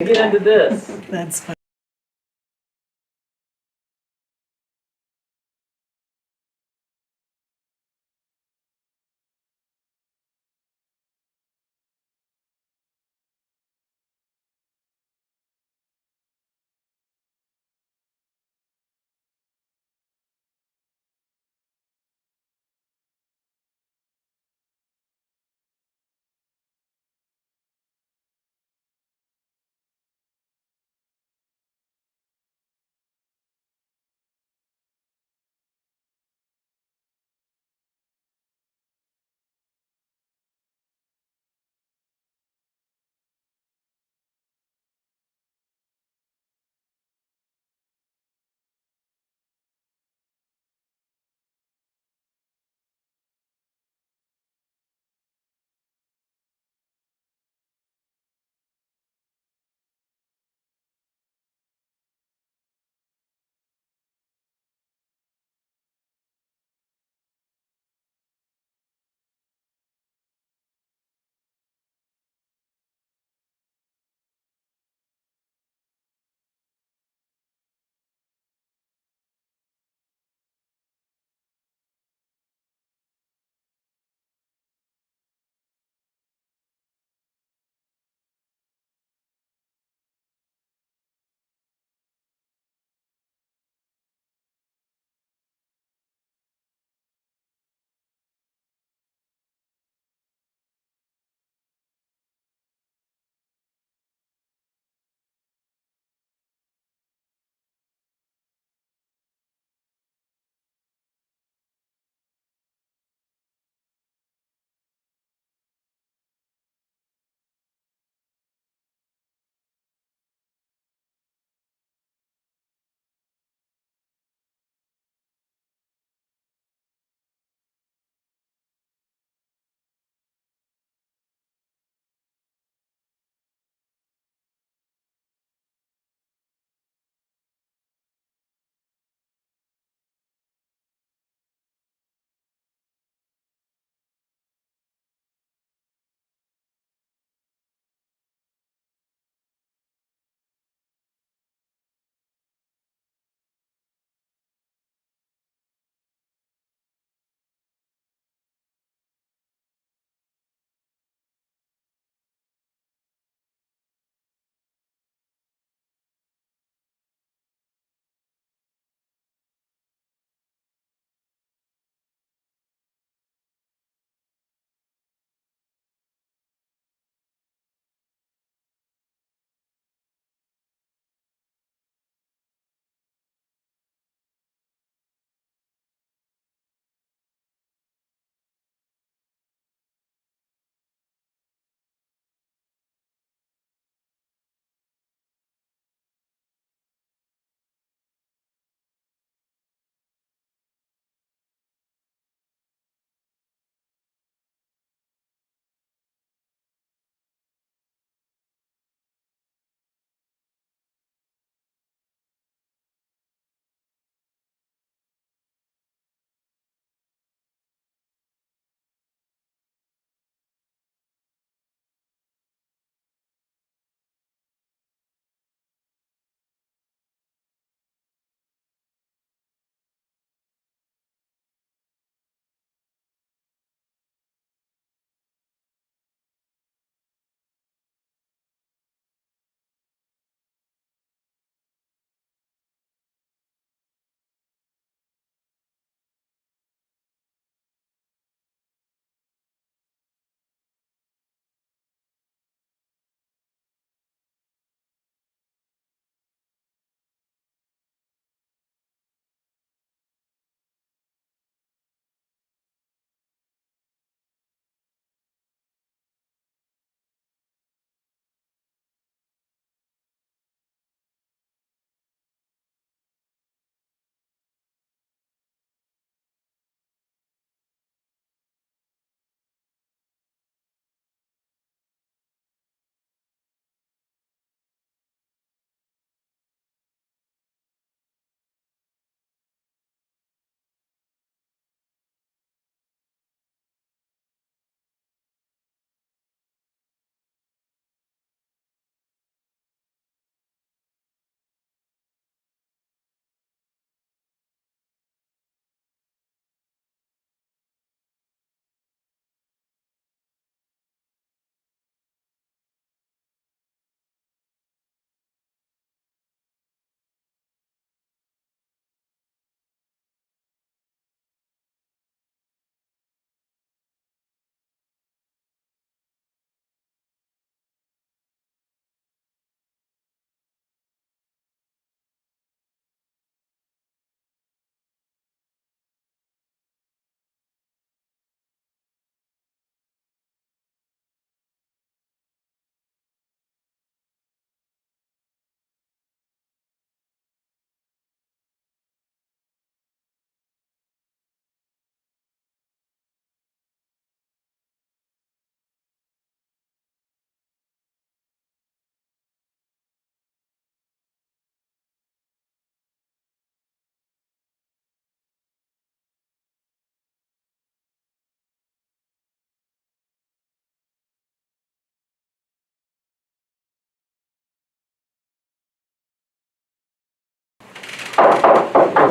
Get into this. That's fine.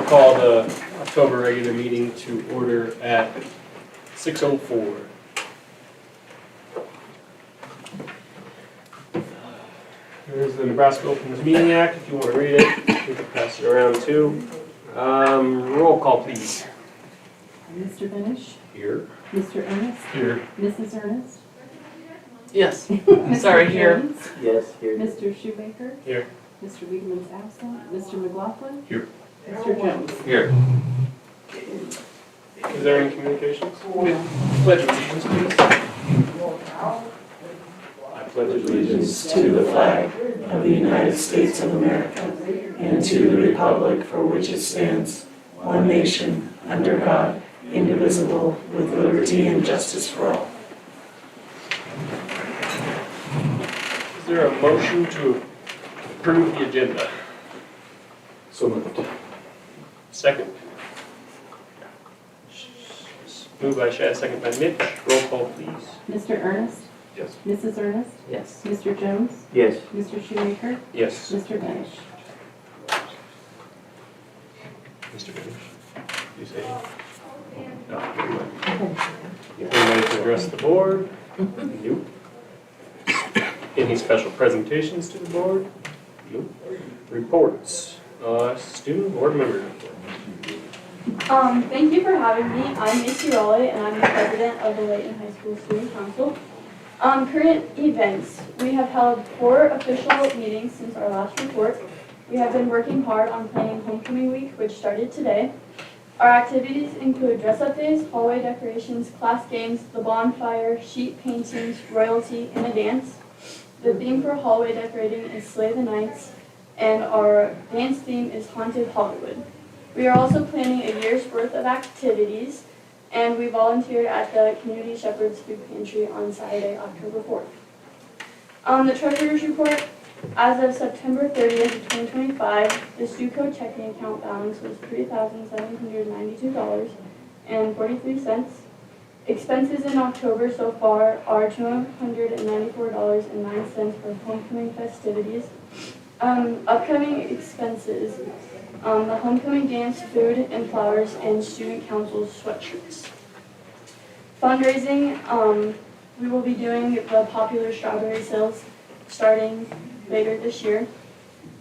call the October regular meeting to order at 6:04. Here's the Nebraska Opens Meeting Act, if you want to read it, we can pass it around too. Roll call, please. Mr. Benish? Here. Mr. Ernest? Here. Mrs. Ernest? Yes. Mr. Sorry, here. Jones? Yes, here. Mr. Shoemaker? Here. Mr. Wiedemann's absent. Mr. McLaughlin? Here. Mr. Jones? Here. Is there any communications? Pledge allegiance, please. I pledge Allegiance to the flag of the United States of America and to the republic for which it stands, one nation, under God, indivisible, with liberty and justice for all. Is there a motion to approve the agenda? So moved. Second. Moved by Shad, second by Mitch. Roll call, please. Mr. Ernest? Yes. Mrs. Ernest? Yes. Mr. Jones? Yes. Mr. Shoemaker? Yes. Mr. Benish? Mr. Benish, you say? No. Anybody to address the board? Nope. Any special presentations to the board? Nope. Reports. Student board member report. Thank you for having me. I'm Macy Raleigh, and I'm the president of the Leyton High School Student Council. Current events. We have held 4 official meetings since our last report. We have been working hard on planning homecoming week, which started today. Our activities include dress-up days, hallway decorations, class games, the bonfire, sheet paintings, royalty, and a dance. The theme for hallway decorating is Slay the Nights, and our dance theme is Haunted Hollywood. We are also planning a year's worth of activities, and we volunteered at the Community Shepherd's Food Pantry on Saturday, October 4th. The Treasurer's Report, as of September 30th, 2025, the StuCo checking account balance was $3,792.43. Expenses in October so far are $294.09 for homecoming festivities. Upcoming expenses, the homecoming dance, food and flowers, and student council's sweatshirts. Fundraising, we will be doing the popular strawberry sales starting later this year.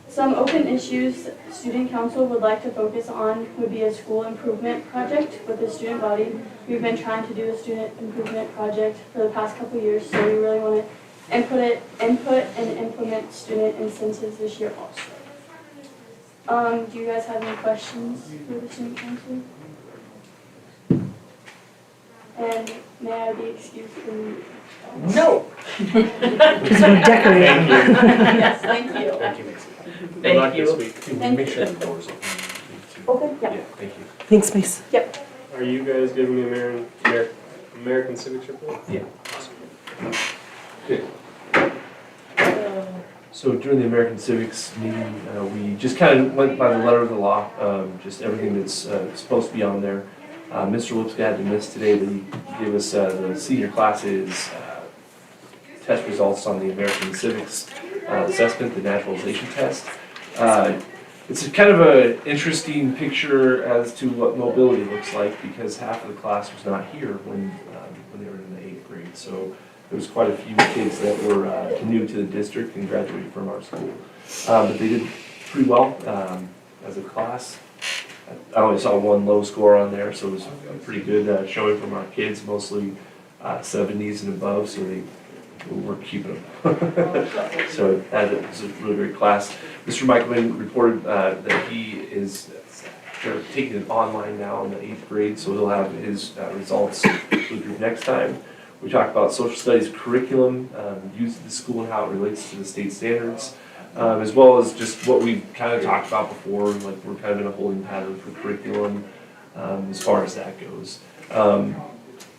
Some open issues student council would like to focus on would be a school improvement project with the student body. We've been trying to do a student improvement project for the past couple years, so we really want to input and implement student incentives this year also. Do you guys have any questions for the student council? And may I be excused from... No. Decorating. Yes, thank you. Thank you, Macy. Good Thank luck this you. week. Thank Make you. sure the door's open. Okay, yeah. Thank you. Thanks, Mace. Are you guys giving the American Civics report? Yeah. Awesome. So during the American Civics meeting, we just kind of went by the letter of the law, just everything that's supposed to be on there. Mr. Lipscomb had to miss today, but he gave us the senior classes test results on the American Civics assessment, the naturalization test. It's a kind of an interesting picture as to what mobility looks like, because half of the class was not here when they were in the 8th grade. So there was quite a few kids that were new to the district and graduated from our school. But they did pretty well as a class. I only saw one low score on there, so it was a pretty good showing from our kids, mostly 70s and above, so we're keeping them. So that was a really great class. Mr. Michaelman reported that they're taking it online now in the 8th grade, so he'll have his results for the group next time. We talked about social studies curriculum, used at the school and how it relates to the state standards, as well as just what we kind of talked about before, like we're kind of in a holding pattern for curriculum as far as that goes.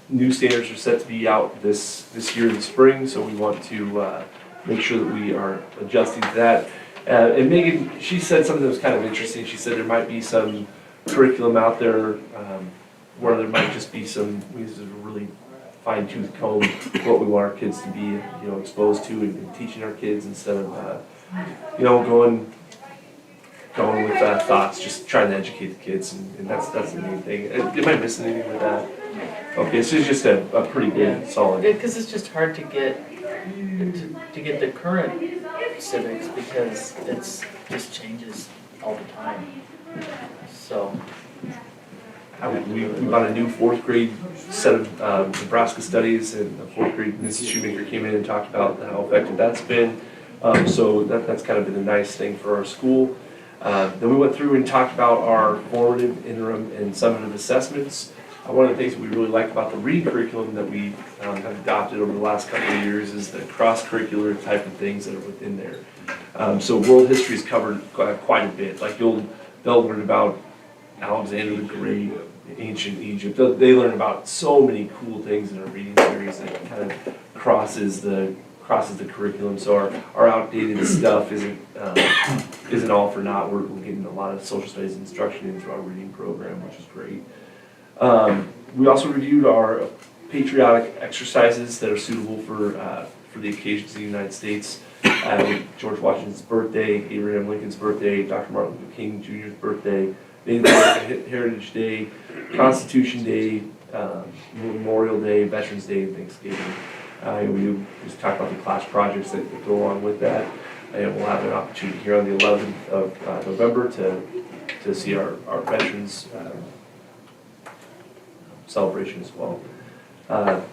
New standards are set to be out this year in the spring, so we want to make sure that we are adjusting to that. And Megan, she said something that was kind of interesting. She said there might be some curriculum out there where there might just be some, we use a really fine-tooth comb what we want our kids to be, exposed to and teaching our kids instead of, going going with thoughts, just trying to educate the kids, and that's the main thing. Am I missing anything with that? Okay, so it's just a pretty good, solid. Because it's just hard to get the current civics because it's just changes all the time. So. We bought a new fourth grade set of Nebraska studies, and the fourth grade Mrs. Shoemaker came in and talked about how effective that's been. So that's kind of been a nice thing for our school. Then we went through and talked about our formative, interim, and summative assessments. One of the things that we really like about the reading curriculum that we have adopted over the last couple of years is the cross-curricular type of things that are within there. So world history is covered quite a bit. Like they'll learn about Alexander the Great, ancient Egypt. They learn about so many cool things in our reading series that kind of crosses the curriculum. So our outdated stuff isn't all for naught. We're getting a lot of social studies instruction into our reading program, which is great. We also reviewed our patriotic exercises that are suitable for the occasions of the United States. George Washington's birthday, Abraham Lincoln's birthday, Dr. Martin Luther King Jr.'s birthday, Native American Heritage Day, Constitution Day, Memorial Day, Veterans Day, and Thanksgiving. We just talked about the class projects that go along with that. And we'll have an opportunity here on the 11th of November to see our veterans celebration as well.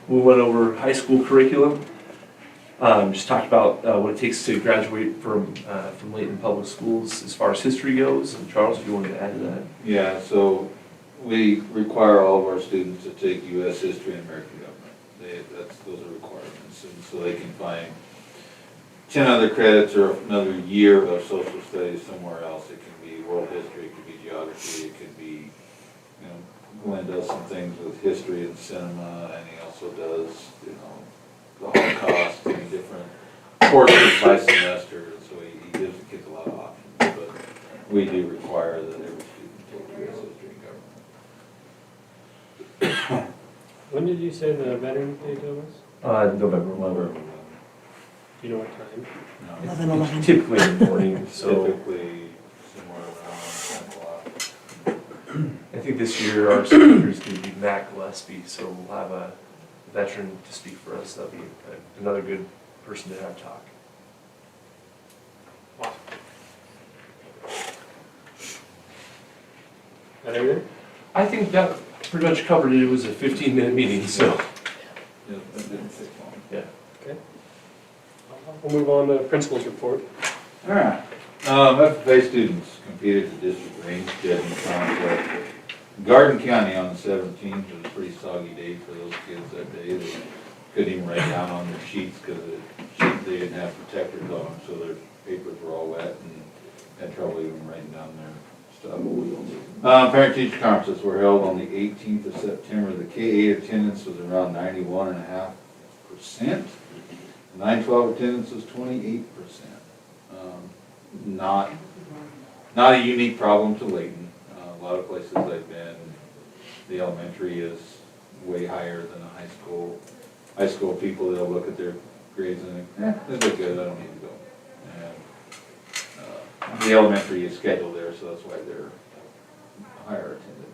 We went over high school curriculum. Just talked about what it takes to graduate from Leyton Public Schools as far as history goes. And Charles, if you wanted to add to that. Yeah, so we require all of our students to take U.S. history and American government. Those are requirements, and so they can find 10 other credits or another year of social studies somewhere else. It can be world history, it could be geography, it could be, Glenn does some things with history and cinema, and he also does, the Holocaust and different courses by semester, so he gives the kids a lot of options. But we do require that every student take U.S. history and government. When did you say the Veterans Day was? November 11th. Do you know what time? No, 11:11. Typically in the morning, so typically somewhere around 10 o'clock. I think this year our speaker is going to be Matt Gillespie, so we'll have a veteran to speak for us. That'll be another good person to have talk. Awesome. That everything? I think that pretty much covered it. It was a 15-minute meeting, so. Yeah, that didn't take long. Okay. We'll move on to principal's report. All right. FFA students competed at the district range judging contest in Garden County on the 17th. It was a pretty soggy day for those kids that day. They couldn't even write down on their sheets because they didn't have protectors on them, so their papers were all wet and had trouble even writing down their stuff. Parent-teacher conferences were held on the 18th of September. The K-8 attendance was around 91.5%. 9-12 attendance was 28%. Not a unique problem to Leyton. A lot of places I've been, the elementary is way higher than the high school. High school people, they'll look at their grades and think, they look good, I don't need to go. And the elementary is scheduled there, so that's why they're higher attended.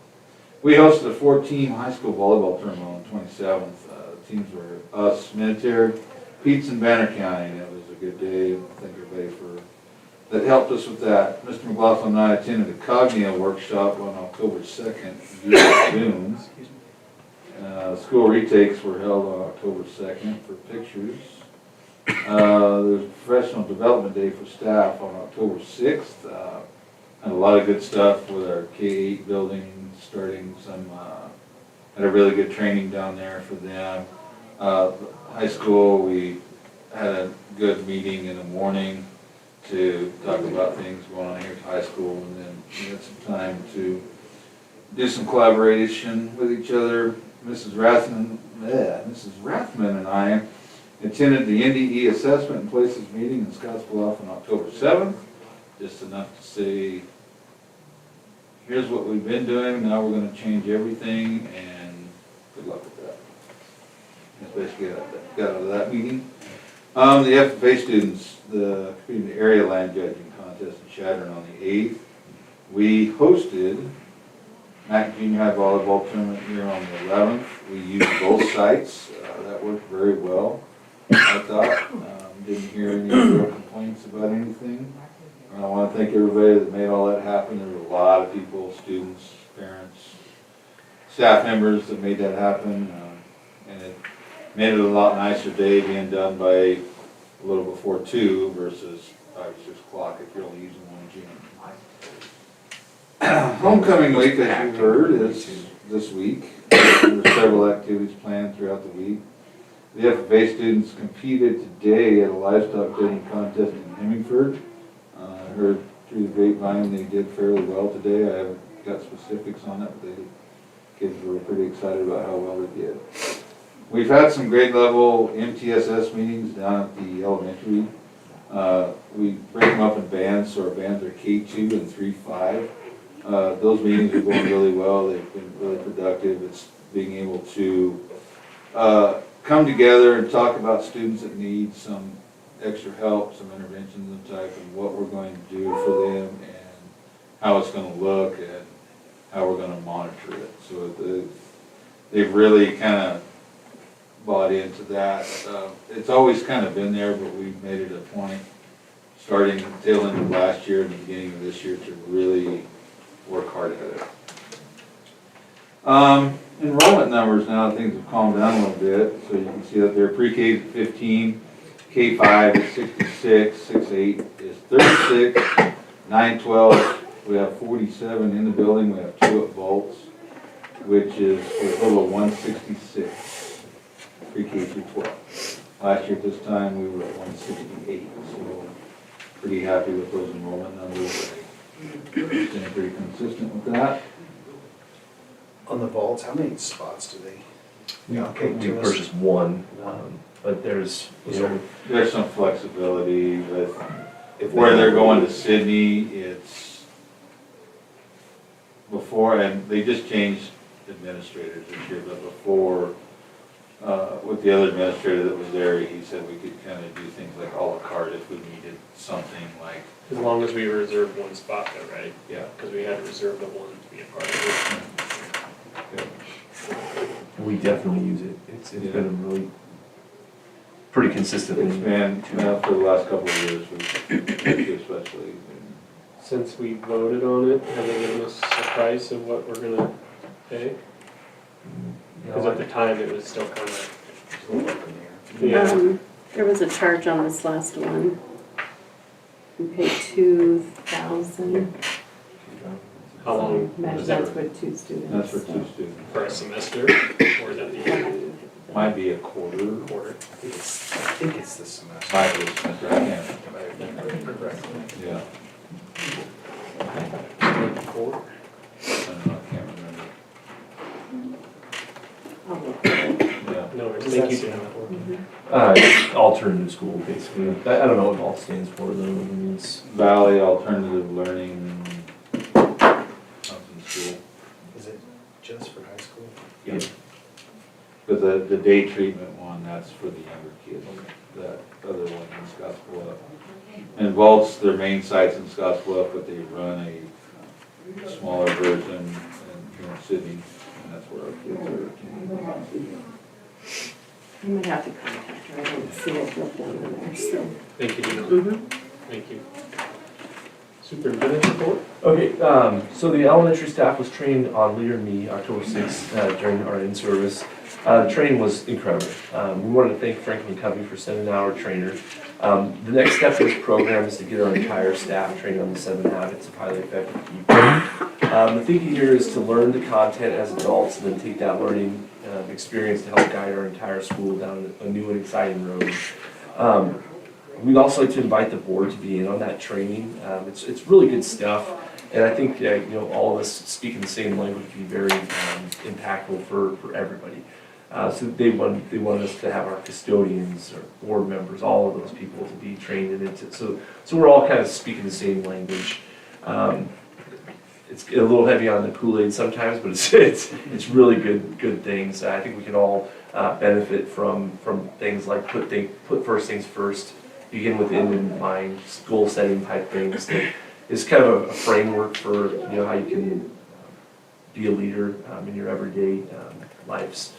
We hosted a 4-team high school volleyball tournament on the 27th. The teams were us, Military, Pete's, and Banner County, and it was a good day. Thank everybody that helped us with that. Mr. McLaughlin and I attended a Cognia workshop on October 2nd, June. School retakes were held on October 2nd for pictures. There's Professional Development Day for staff on October 6th. And a lot of good stuff with our K-8 building, starting some, had a really good training down there for them. High school, we had a good meeting in the morning to talk about things going on here at high school, and then we had some time to do some collaboration with each other. Mrs. Rathman and I attended the NDE Assessment and Places meeting in Scottsbluff on October 7th. Just enough to say, here's what we've been doing, now we're going to change everything, and good luck with that. That's basically what got out of that meeting. The FFA students competed in the area land judging contest in Chadron on the 8th. We hosted Mac Junior High volleyball tournament here on the 11th. We used both sites. That worked very well, I thought. Didn't hear any real complaints about anything. I want to thank everybody that made all that happen. There were a lot of people, students, parents, staff members that made that happen. And it made it a lot nicer day being done by a little before 2 versus 5 or 6 o'clock if you're only using one gym. Homecoming week, as you heard, is this week. There are several activities planned throughout the week. The FFA students competed today at a livestock grading contest in Hemingford. I heard through the grapevine they did fairly well today. I haven't got specifics on it, but the kids were pretty excited about how well they did. We've had some grade level MTSS meetings down at the elementary. We break them up in bands, so our bands are K2 and 3-5. Those meetings are going really well. They've been really productive. It's being able to come together and talk about students that need some extra help, some interventions and type, and what we're going to do for them, and how it's going to look, and how we're going to monitor it. So they've really kind of bought into that. It's always kind of been there, but we've made it a point, starting the tail end of last year and the beginning of this year, to really work hard at it. Enrollment numbers now, things have calmed down a little bit, so you can see that they're pre-K is 15, K5 is 66, 6-8 is 36, 9-12, we have 47 in the building, we have 2 at Volts, which is for a total of 166, pre-K through 12. Last year at this time, we were at 168, so pretty happy with those enrollment numbers. Staying pretty consistent with that. On the vaults, how many spots do they allocate We to us? purchased one, but there's, There's some flexibility with If where they're going to Sydney. It's before, and they just changed administrators this year, but before, with the other administrator that was there, he said we could kind of do things like a la carte if we needed something like. As long as we reserved one spot though, right? Yeah. Because we had to reserve the one to be a part of it. we definitely use it. It's Yeah. been a really pretty consistently. It's been, for the last couple of years, especially. Since we voted on it, have they given us a price of what we're gonna pay? Because at the time, it was still kind of, yeah. There was a charge on this last one. We paid $2,000. How long Imagine was that's it for 2 students. That's for so. 2 students. for a semester, or is that the year? Might be a quarter. Quarter? I think it's the semester. Might be a semester, I can't. Yeah, Maybe 4? I don't know, I can't remember. I'll look at it. Yeah. No, Does thank that you, stand Jennifer. Alternative school, basically. I don't know what all stands for, though. I mean, it's, Valley Alternative Learning something school. Is it just for high school? yeah. But the day treatment one, that's for the younger kids. That other one in Scottsbluff. And Vault's their main site's in Scottsbluff, but they run a smaller version in Sydney, and that's where our kids are attending. I might have to contact her. I don't see it wrote down in there, so. Thank you, Jennifer. Mhm. Thank you. Superintendent report? Okay, so the elementary staff was trained on Leader and Me October 6th during our in-service. The training was incredible. We wanted to thank Franklin Covey for sending out our trainer. The next step in this program is to get our entire staff trained on the 7 habits of highly effective people. The thinking here is to learn the content as adults and then take that learning experience to help guide our entire school down a new and exciting road. We'd also like to invite the board to be in on that training. It's really good stuff, and I think all of us speaking the same language would be very impactful for everybody. So they want us to have our custodians or board members, all of those people to be trained in it. So we're all kind of speaking the same language. It's a little heavy on the Kool-Aid sometimes, but it's really good things. I think we can all benefit from things like put first things first, begin with the end in mind, goal setting type things that is kind of a framework for, how you can be a leader in your everyday lives.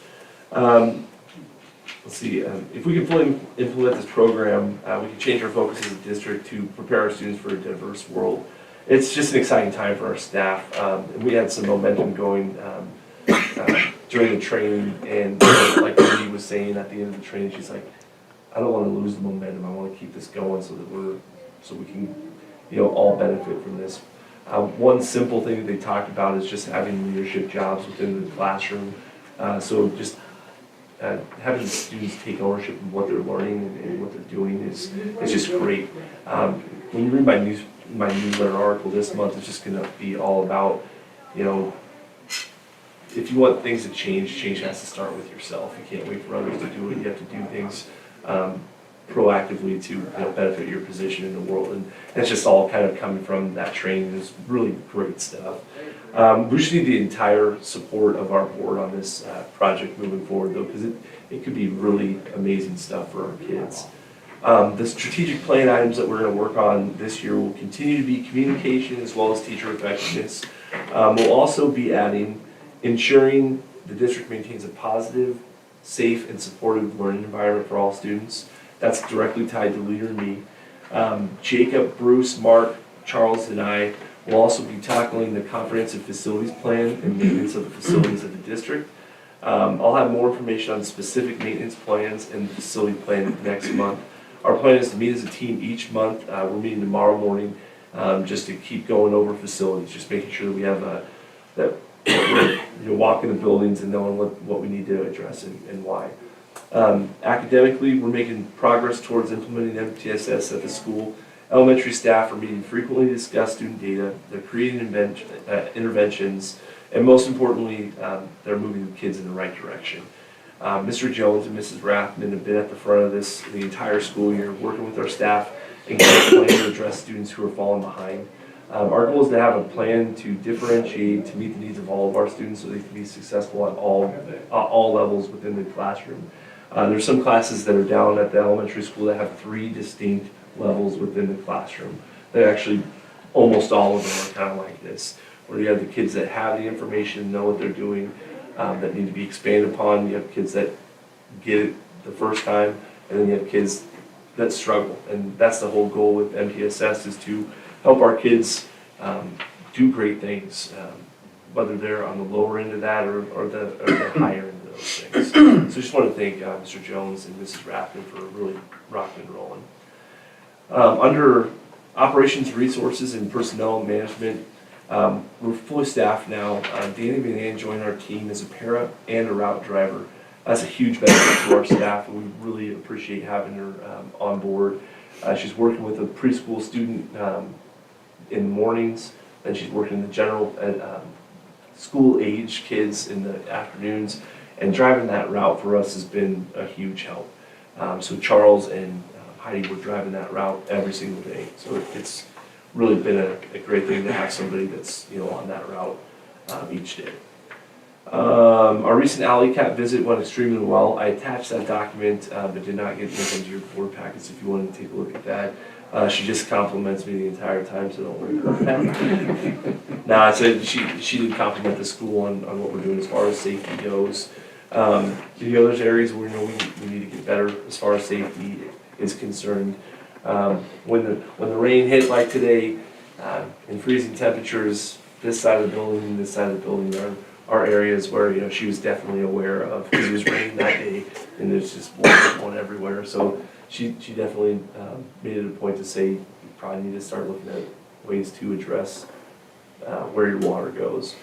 Let's see, if we can fully implement this program, we can change our focus as a district to prepare our students for a diverse world. It's just an exciting time for our staff. We had some momentum going during the training, and like Wendy was saying at the end of the training, she's like, I don't want to lose the momentum. I want to keep this going so we can, all benefit from this. One simple thing that they talked about is just having leadership jobs within the classroom. So just having students take ownership of what they're learning and what they're doing is just great. When you read my newsletter article this month, it's just going to be all about, if you want things to change has to start with yourself. You can't wait for others to do it. You have to do things proactively to benefit your position in the world, and it's just all kind of coming from that training. It's really great stuff. We just need the entire support of our board on this project moving forward, though, because it could be really amazing stuff for our kids. The strategic plan items that we're going to work on this year will continue to be communication as well as teacher effectiveness. We'll also be adding ensuring the district maintains a positive, safe, and supportive learning environment for all students. That's directly tied to Leader and me. Jacob, Bruce, Mark, Charles, and I will also be tackling the comprehensive facilities plan and maintenance of the facilities of the district. I'll have more information on specific maintenance plans and the facility plan next month. Our plan is to meet as a team each month. We're meeting tomorrow morning just to keep going over facilities, just making sure that we have that we're walking the buildings and knowing what we need to address and why. Academically, we're making progress towards implementing MTSS at the school. Elementary staff are meeting frequently to discuss student data. They're creating interventions, and most importantly, they're moving the kids in the right direction. Mr. Jones and Mrs. Rathman have been at the front of this the entire school year, working with our staff and getting a plan to address students who are falling behind. Our goal is to have a plan to differentiate, to meet the needs of all of our students so they can be successful at all levels within the classroom. There's some classes that are down at the elementary school that have 3 distinct levels within the classroom. They actually, almost all of them are kind of like this, where you have the kids that have the information, know what they're doing, that need to be expanded upon. You have kids that get it the first time, and then you have kids that struggle. And that's the whole goal with MTSS, is to help our kids do great things, whether they're on the lower end of that or the higher end of those things. So I just want to thank Mr. Jones and Mrs. Rathman for really rocking and rolling. Under operations, resources, and personnel management, we're fully staffed now. Danny Van Ann joined our team as a para and a route driver. That's a huge benefit to our staff, and we really appreciate having her on board. She's working with a preschool student in the mornings, and she's working in the general school-age kids in the afternoons, and driving that route for us has been a huge help. So Charles and Heidi were driving that route every single day, so it's really been a great thing to have somebody that's on that route each day. Our recent Alley Cat visit went extremely well. I attached that document, but did not get it into your board packets if you wanted to take a look at that. She just compliments me the entire time, so don't worry about that. No, I said she did compliment the school on what we're doing as far as safety goes. There's areas where we need to get better as far as safety is concerned. When the rain hit like today, in freezing temperatures, this side of the building and this side of the building are areas where she was definitely aware of, because it was raining that day and there's just water going everywhere. So she definitely made it a point to say you probably need to start looking at ways to address where your water goes.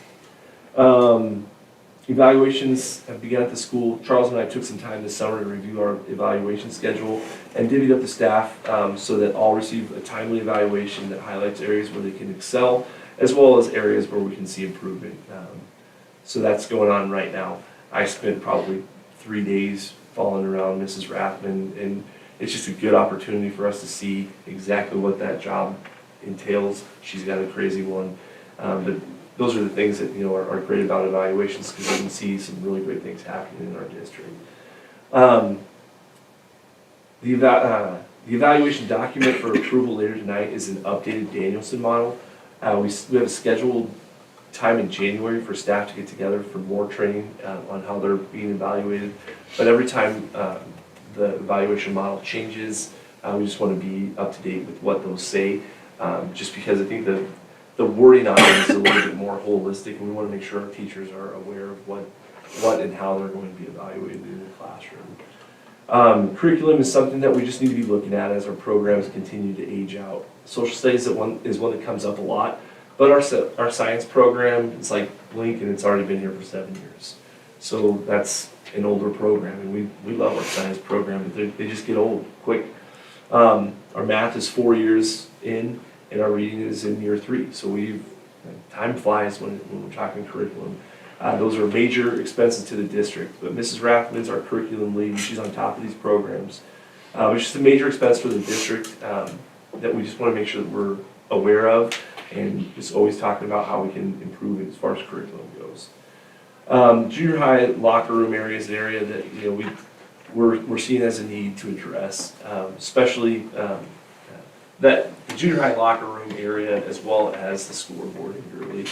Evaluations have begun at the school. Charles and I took some time this summer to review our evaluation schedule and divvied up the staff so that all receive a timely evaluation that highlights areas where they can excel, as well as areas where we can see improvement. So that's going on right now. I spent probably 3 days following around Mrs. Rathman, and it's just a good opportunity for us to see exactly what that job entails. She's got a crazy one. But those are the things that are great about evaluations, because you can see some really great things happening in our district. The The evaluation document for approval later tonight is an updated Danielson model. We have a scheduled time in January for staff to get together for more training on how they're being evaluated. But every time the evaluation model changes, we just want to be up to date with what those say, just because I think the wording on it is a little bit more holistic, and we want to make sure our teachers are aware of what and how they're going to be evaluated in the classroom. Curriculum is something that we just need to be looking at as our programs continue to age out. Social studies is one that comes up a lot, but our science program is like Blink, and it's already been here for 7 years. So that's an older program, and we love our science program, but they just get old quick. Our math is 4 years in, and our reading is in year 3. So time flies when we're talking curriculum. Those are major expenses to the district, but Mrs. Rathman's our curriculum lead, and she's on top of these programs. It's just a major expense for the district that we just want to make sure that we're aware of, and just always talking about how we can improve it as far as curriculum goes. Junior high locker room area is an area that we're seeing as a need to address, especially that the junior high locker room area as well as the scoreboard in Gurley.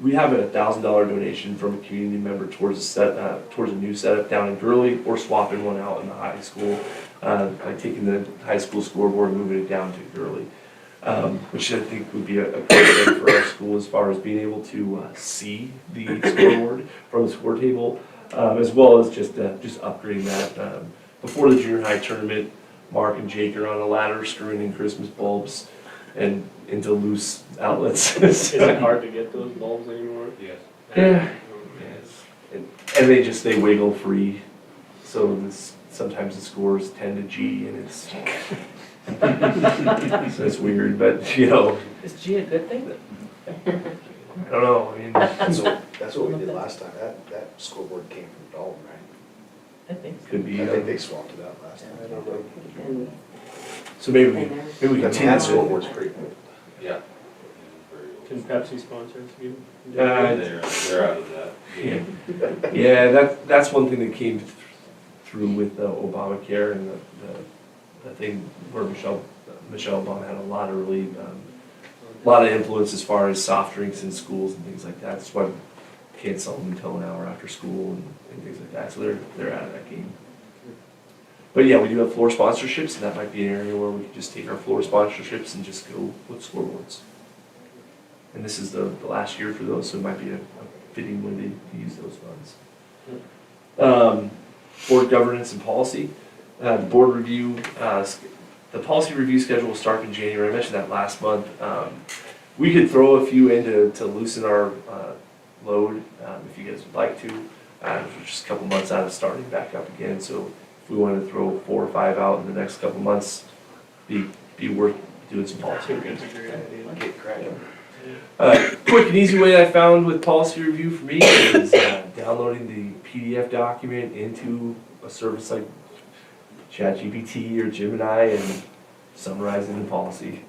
We have a $1,000 donation from a community member towards a new setup down in Gurley, or swapping one out in the high school, like taking the high school scoreboard and moving it down to Gurley, which I think would be a great thing for our school as far as being able to see the scoreboard from the score table, as well as just upgrading that. Before the junior high tournament, Mark and Jake are on a ladder screwing in Christmas bulbs and into loose outlets. Is it hard to get those bulbs anymore? Yes. Yeah. And they wiggle free, so sometimes the score is 10 to G, and it's so it's weird, but Is G a good thing? I don't know. I mean, That's what we did last time. That scoreboard came from Dalton, right? I think so. could be. I think they swapped it out last time. I don't know. And So maybe we I can mean, that scoreboard's pretty cool. Yeah. Can Pepsi sponsor us again? They're out of that. Yeah, that's one thing that came through with Obamacare, and the thing where Michelle Obama had a lot of influence as far as soft drinks in schools and things like that. That's why we can't sell them until an hour after school and things like that. So they're out of that game. But yeah, we do have floor sponsorships, and that might be an area where we could just take our floor sponsorships and just go with scoreboards. And this is the last year for those, so it might be a fitting way to use those funds. Board governance and policy. The board review, the policy review schedule will start in January. I mentioned that last month. We could throw a few in to loosen our load if you guys would like to. We're just a couple months out of starting back up again, so if we wanted to throw 4 or 5 out in the next couple months, be worth doing some policy review. That's a great idea. Get cracking. Quick and easy way I found with policy review for me is downloading the PDF document into a service like ChatGPT or Gemini and summarizing the policy.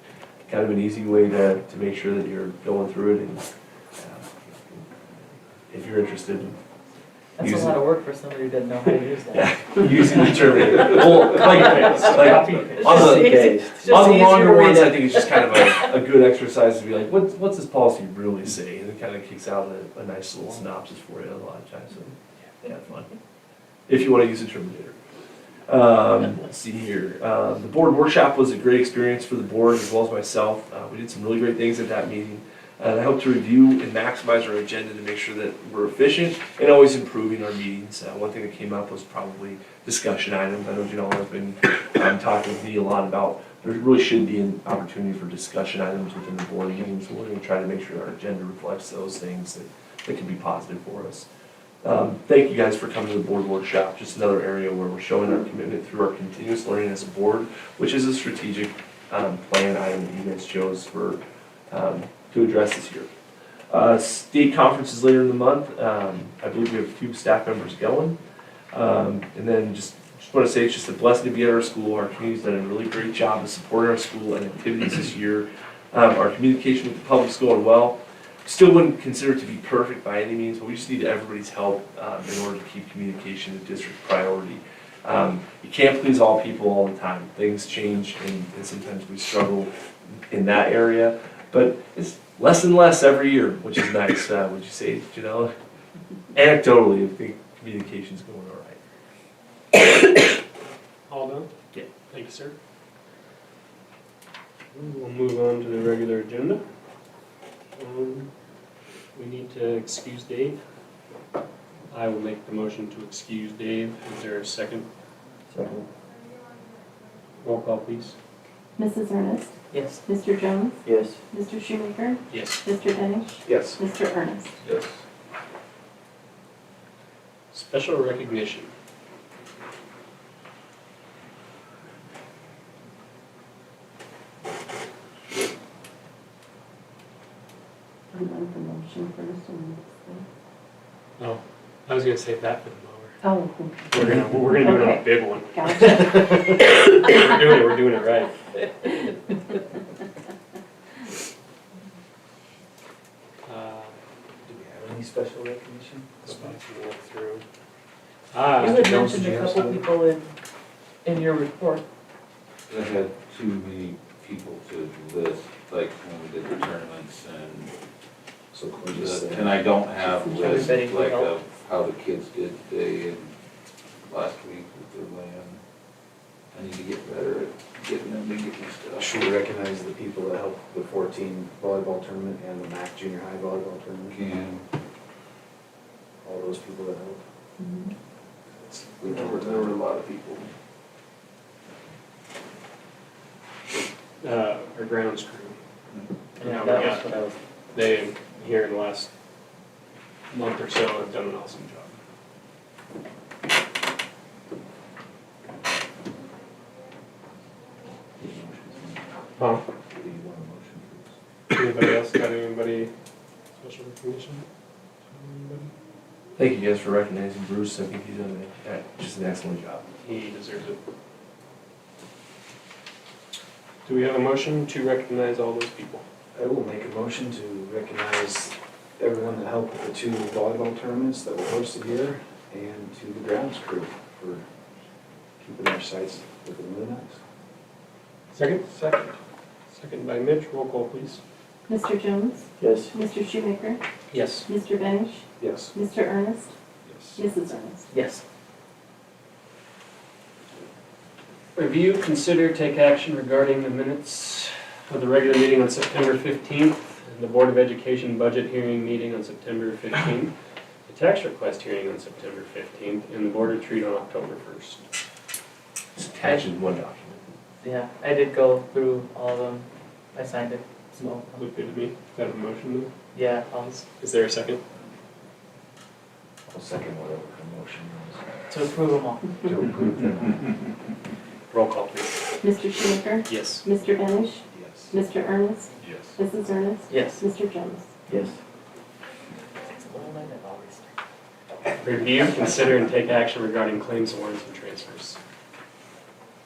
Kind of an easy way to make sure that you're going through it, and if you're interested in That's a lot of work for somebody who doesn't know how to use that. using the Terminator. Well, Copy and paste. on the- It's just on the easier longer to read ones, it. I think it's just kind of a good exercise to be like, what's this policy really say? And it kind of kicks out a nice little synopsis for you a lot of times, so yeah, fun. If you want to use a Terminator. Let's see here. The board workshop was a great experience for the board as well as myself. We did some really great things at that meeting. And I hope to review and maximize our agenda to make sure that we're efficient and always improving our meetings. One thing that came up was probably discussion items. I know Janelle has been talking with me a lot about there really should be an opportunity for discussion items within the board meetings. So we're going to try to make sure our agenda reflects those things that can be positive for us. Thank you guys for coming to the board workshop. Just another area where we're showing our commitment through our continuous learning as a board, which is a strategic plan item that you guys chose for to address this year. State conference is later in the month. I believe we have a few staff members going. And then just want to say it's just a blessing to be at our school. Our community's done a really great job of supporting our school and activities this year. Our communication with the public's going well. Still wouldn't consider it to be perfect by any means, but we just need everybody's help in order to keep communication a district priority. You can't please all people all the time. Things change and sometimes we struggle in that area. But it's less and less every year, which is nice. Would you say, Janelle? Anecdotally, I think communication's going all right. All done? Yeah. Thank you, sir. We'll move on to the regular agenda. We need to excuse Dave. I will make the motion to excuse Dave. Is there a second? Second. Roll call, please. Mrs. Ernest, Yes. Mr. Jones, Yes. Mr. Shoemaker, Yes. Mr. Benish, Yes. Mr. Ernest. Yes. Special recognition. I want the motion first and Oh, I was gonna save that for the mower. oh, We're gonna do it on a Okay. big one. gotcha. We're doing it right. Do we have any special recognition? Let's walk through. You Mr. had Jones, mentioned did you a have couple something? people in your report. I had too many people to list, like when we did the tournaments So can we just say? and I don't have lists Everybody like help. of how the kids did today and last week with their land. I need to get better at getting them to get me stuff. Should we recognize the people that helped the 14 volleyball tournament and the MAC junior high volleyball tournament? Can, All those people that helped? there were a lot of people. Our grounds crew. Yeah, we that got- was what I was. They, here in the last month or so, have done an awesome job. Huh? Do you want a motion, Anybody else got anybody special recognition? Anybody? Thank you guys for recognizing Bruce. I think he's done just an excellent job. He deserves it. Do we have a motion to recognize all those people? I will make a motion to recognize everyone that helped with the 2 volleyball tournaments that were hosted here and to the grounds crew for keeping their sites looking really nice. Second? Second. Second by Mitch. Roll call, please. Mr. Jones, Yes. Mr. Shoemaker, Yes. Mr. Benish, Yes. Mr. Ernest, Yes. Mrs. Ernest. Yes. Review, consider, take action regarding the minutes of the regular meeting on September 15th, and the Board of Education budget hearing meeting on September 15th, the tax request hearing on September 15th, and the board retreat on October 1st. It's attached in one document. Yeah, I did go through all of them. I signed it, so, Look good to me. Is that a motion then? yeah, Is there a second? I'll second whatever the motion was. to approve them all. To approve them. Roll call, please. Mr. Shoemaker, Yes. Mr. Benish, Yes. Mr. Ernest, Yes. Mrs. Ernest, Yes. Mr. Jones. Yes. It's a little late, I've always. Review, consider, and take action regarding claims, warrants, and transfers.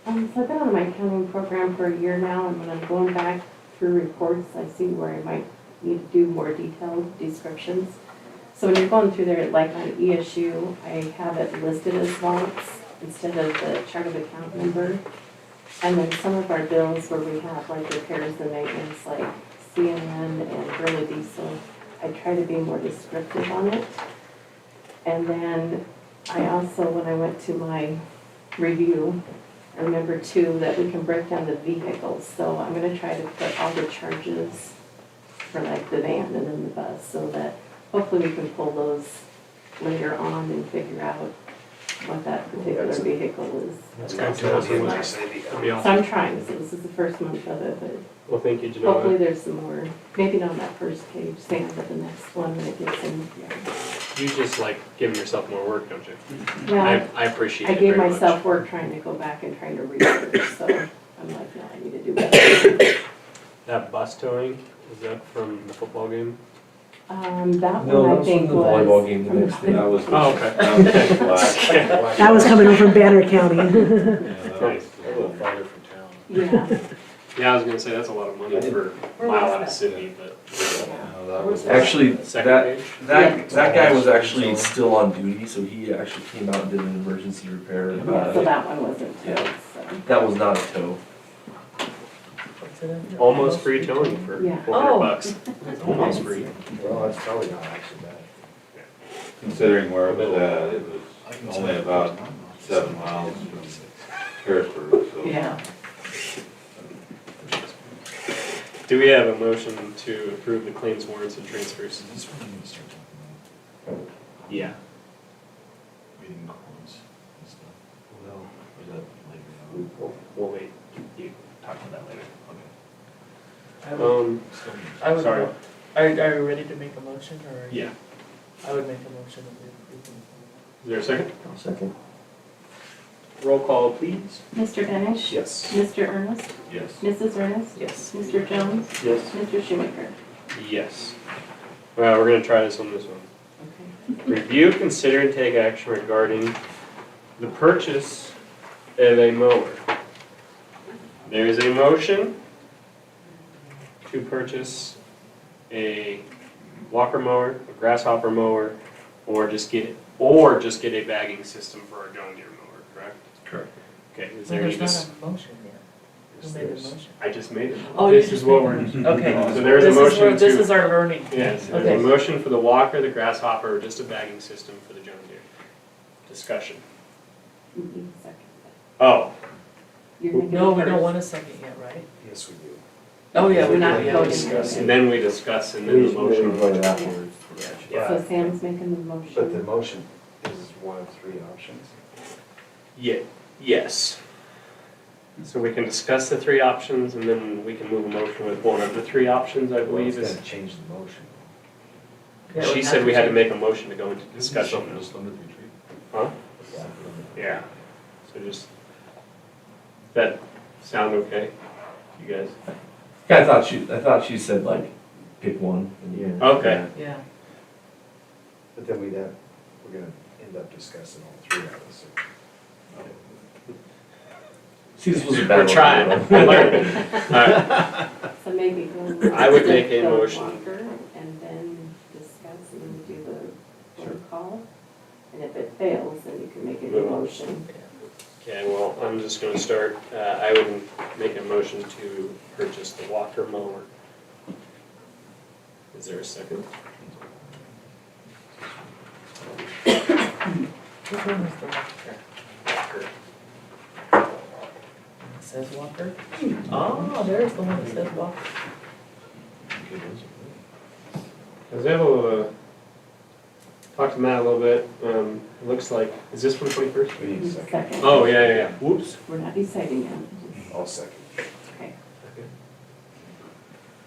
So I've been on my accounting program for a year now, and when I'm going back through reports, I see where I might need to do more detailed descriptions. So when you're going through there, like on ESU, I have it listed as wants instead of the chart of account number. And then some of our bills where we have like repairs and maintenance, like CNN and Burley Diesel, I try to be more descriptive on it. And then I also, when I went to my review, I remember too that we can break down the vehicles, so I'm gonna try to put all the charges for like the van and then the bus, so that hopefully we can pull those later on and figure out what that particular vehicle is. That's That good. would be a nice idea. That'd be So awesome. I'm trying, so this is the first month of it, but Well, thank you, hopefully Janelle. there's some more, maybe not on that first page, Sam, but the next one when it gets in. You just like giving yourself more work, don't you? Well, I appreciate I it gave very much. myself work trying to go back and trying to research, so I'm like, no, I need to do better. That bus towing, is that from the football game? That No, one that I was think from was. the volleyball game the from next day. That was. Oh, okay. That was black. That was coming over from Banner County. Yeah, that was Nice. A little farther from town. Yeah, Yeah, I was gonna say, that's a lot of money for a mile out of Sydney, but. That was- Actually, Second that, page? that guy was actually still on duty, so he actually came out and did an emergency repair. So that one wasn't, Yeah. so, That was not a tow. What's it under? Almost free towing for Yeah. $400. It's almost free. Well, that's probably not actually bad. Considering where it was at, it was only about 7 miles from Harrisburg, so. yeah. Do we have a motion to approve the claims, warrants, and transfers? Yeah. We'll wait. You talk about that later. I would, I would, sorry. are you ready to make a motion, or? Yeah. I would make a motion that we approve them. Is there a second? I'll second. Roll call, please. Mr. Benish? Yes. Mr. Ernest? Yes. Mrs. Ernest? Yes. Mr. Jones? Yes. Mr. Shoemaker? Yes. Well, we're gonna try this on this one. Okay. Review, consider, and take action regarding the purchase of a mower. There is a motion to purchase a walker mower, a grasshopper mower, or just get a bagging system for our John Deere mower, correct? Correct. Okay, is Well, there any there's not a motion yet. Who made the motion? I just made it. Oh, you This is just what made we're, Okay. so there is a This motion where- This to, is our learning. yes, there's Okay. a motion for the walker, the grasshopper, or just a bagging system for the John Deere. Discussion. You need a second. Oh, You're making No, it we don't first. want a second yet, right? Yes, we do. Oh, yeah, We're not do, yeah, voting. we discuss. and then we discuss, and then the motion. afterwards. Yeah. So Sam's making the But the motion. motion is one of 3 options. Yeah, yes. So we can discuss the 3 options, and then we can move a motion with one of the 3 options, I Well, believe it's is. gonna change the motion. Yeah, She said we had to make a motion to go into discussion. Huh? Yeah, so just, that sound okay, you guys? Yeah, I thought she said like, pick one. and- Okay. Yeah. But then we're gonna end up discussing all 3 of us. See, this was a bad one. We're trying, we're learning. Alright, So maybe go. I would make a the motion. walker and then discuss and then do the roll call. And if it fails, then you can make a new motion. okay, well, I'm just gonna start, I would make a motion to purchase the walker mower. Is there a second? Which one is the Walker? Walker. It says Walker? Oh, there's the one that says Walker. I was able to talk to Matt a little bit, it looks like, is this from 21st? We need a Need a second. second. Oh, yeah, whoops. We're not deciding yet. I'll second. Okay.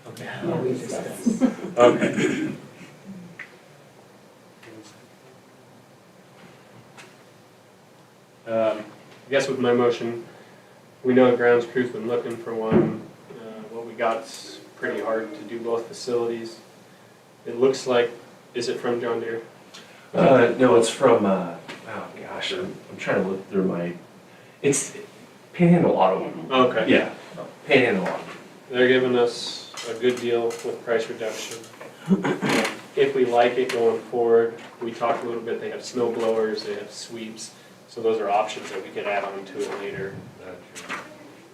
Okay. Now we discuss. Okay. I guess with my motion, we know the grounds crew's been looking for one. What we got's pretty hard to do both facilities. It looks like, is it from John Deere? No, it's from, oh gosh, I'm trying to look through it's Panhandle Auto. Okay. Yeah, Panhandle Auto. They're giving us a good deal with price reduction. If we like it going forward, we talked a little bit, they have snow blowers, they have sweeps, so those are options that we could add on to it later.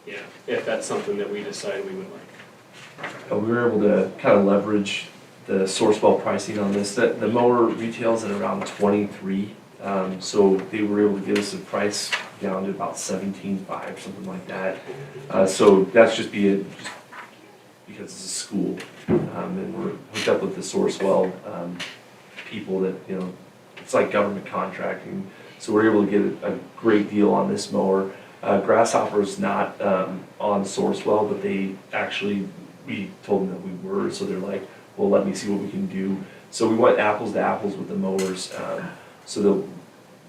Yeah, if that's something that we decide we would like. We were able to kind of leverage the Sourcewell pricing on this. The mower retails at around 23, so they were able to get us a price down to about 17.5, something like that. So that's just because it's a school, and we're hooked up with the Sourcewell people that, you know, it's like government contracting. So we're able to get a great deal on this mower. Grasshopper's not on Sourcewell, but we told them that we were, so they're like, well, let me see what we can do. So we went apples to apples with the mowers. So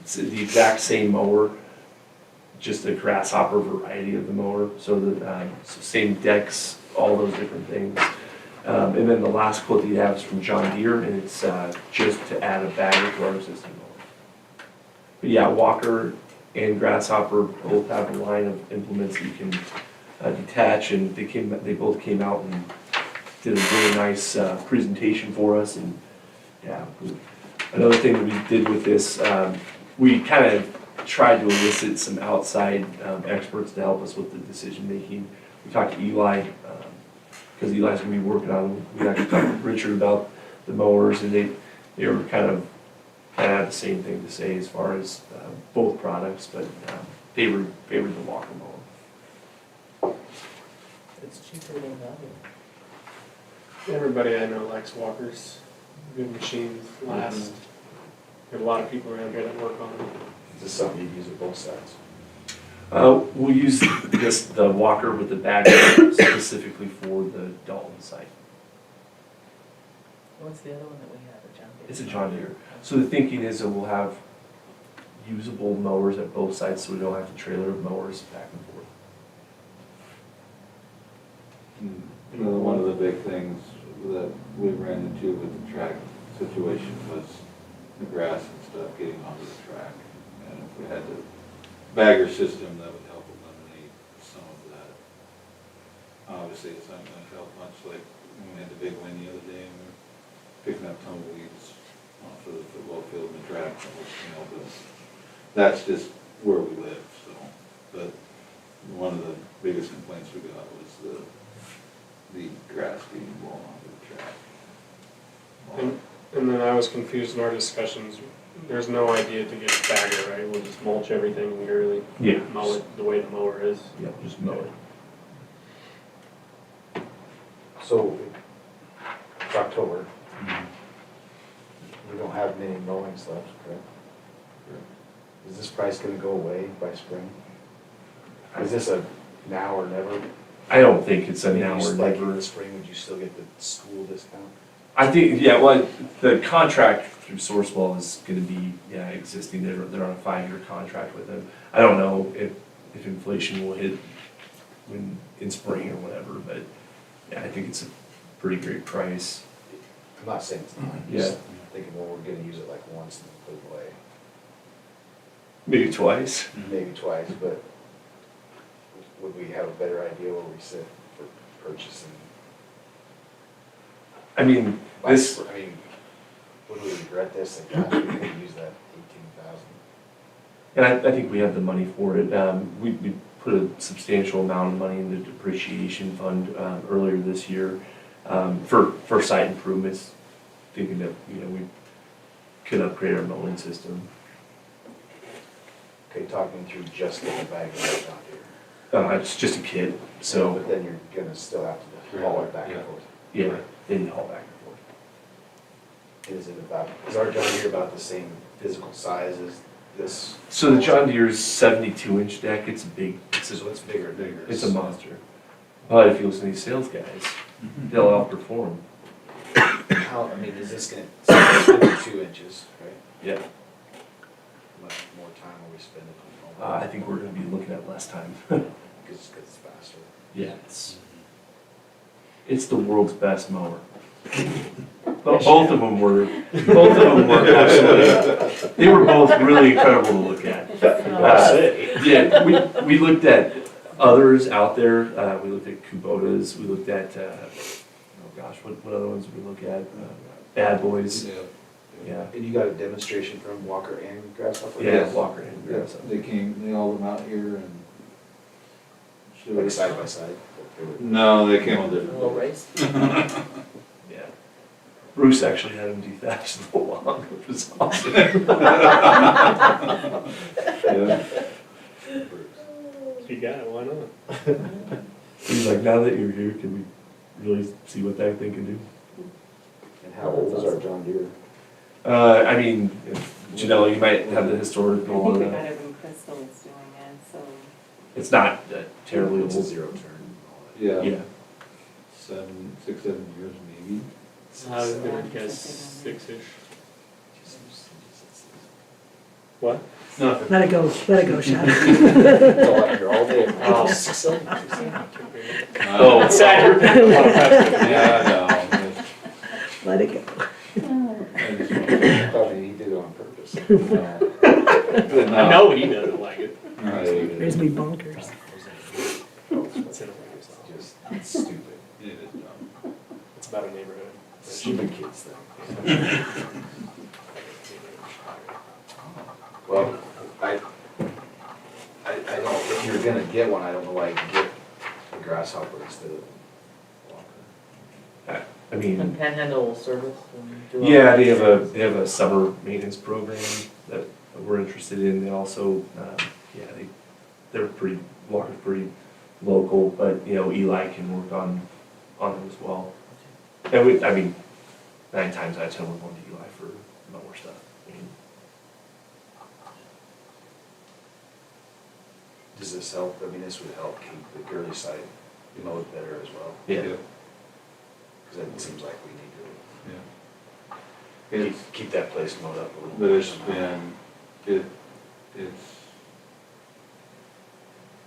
it's the exact same mower, just a grasshopper variety of the mower. So so same decks, all those different things. And then the last quote that you have is from John Deere, and it's just to add a bagger to our existing mower. But yeah, Walker and Grasshopper both have a line of implements that you can detach, and they both came out and did a really nice presentation for us, and yeah. Another thing that we did with this, we kind of tried to elicit some outside experts to help us with the decision making. We talked to Eli, because Eli's gonna be working on, we actually talked to Richard about the mowers, and they were kind of had the same thing to say as far as both products, but favored the walker mower. It's cheaper than value. Everybody I know likes walkers, good machines, last. We have a lot of people around here that work on them. Is this something you use at both sides? We'll use the walker with the bag specifically for the Dalton site. What's the other one that we have, a John Deere? It's a John Deere. So the thinking is that we'll have usable mowers at both sites, so we don't have to trailer mowers back and forth. One of the big things that we ran into with the track situation was the grass and stuff getting onto the track. And if we had the bagger system, that would help eliminate some of that. Obviously, it's not gonna help much, like when we had the big wind the other day, and we were picking up tumbleweeds off of the football field and the track, but that's just where we live, so. But one of the biggest complaints we got was the grass being blown onto the track. And then I was confused in our discussions, there's no idea to get a bagger, right? We'll just mulch everything and really Yeah. mow it the way the mower is. Yeah, just mow it. So, it's October. We don't have many mowings left, correct? Is this price gonna go away by spring? Is this a now or never? I don't think it's I a mean, now or like in never. the spring, would you still get the school discount? I think, yeah, well, the contract through Sourcewell is gonna be, existing, they're on a 5-year contract with them. I don't know if inflation will hit in spring or whatever, but yeah, I think it's a pretty great price. I'm not saying it's not, I'm just thinking, well, we're gonna use it like once and then put it away. Maybe twice. Maybe twice, but would we have a better idea where we sit for purchasing? I mean, this, I mean, would we regret this, like, God, we could use that 18,000? and I think we have the money for it. We put a substantial amount of money in the depreciation fund earlier this year for site improvements, thinking that, we could upgrade our mowing system. Okay, talk me through just getting a bag of that down here. It's just a kit, so, But then you're gonna still have to haul it back and forth. yeah, they need to haul back and forth. Is our John Deere about the same physical size as this? So the John Deere's 72-inch deck, it's big, So it's bigger and bigger. it's a monster. But if you listen to these sales guys, they'll outperform. How, I mean, is this gonna, so it's 52 inches, right? Yeah. How much more time will we spend on mowing? I think we're gonna be looking at less time. Because it's faster. Yeah, it's the world's best mower. Both of them were absolutely, they were both really incredible to look at. Yeah, we looked at others out there, we looked at Kubotas, we looked at, what other ones did we look at? Bad Boys, yeah. And you got a demonstration from Walker and Grasshopper? Yeah, Walker and Yeah, Grasshopper. they all went out here and showed Like us. side by side? They were- No, they came on A different. little race? Yeah. Bruce actually had him detached a little long, which was awesome. Yeah. If you got it, why not? He's like, now that you're here, can we really see what that thing can do? And how old is our John Deere? I mean, Janelle, you might have the I historical think on we that. got it when Crystal was doing it, so. It's not terribly It's a old. zero turn. Yeah, Yeah. 6, 7 years maybe. I was gonna guess 6-ish. What? Nothing. Let it go, Shad. All out here all day. Oh. Oh. It's sad you're picking a lot of pepper. Yeah, I know. Let it go. I just want- Probably he did it on purpose. No. I know he doesn't like it. No, I didn't. Raise me bonkers. It's in a neighborhood. Stupid kids thing. Well, I don't, if you're gonna get one, I don't know why you get a grasshopper instead of walker. I mean, And Panhandle will service and do all yeah, that. they have a summer maintenance program that we're interested in. They also, yeah, they're pretty, Walker's pretty local, but, you know, Eli can work on it as well. And we, I mean, 9 times out of 10, we're going to Eli for mower stuff. I mean, Does this help? I mean, this would help keep the girly side mowed better as well. yeah. Because it seems like we need Yeah. to keep that place mowed up a little But bit. it's been, it's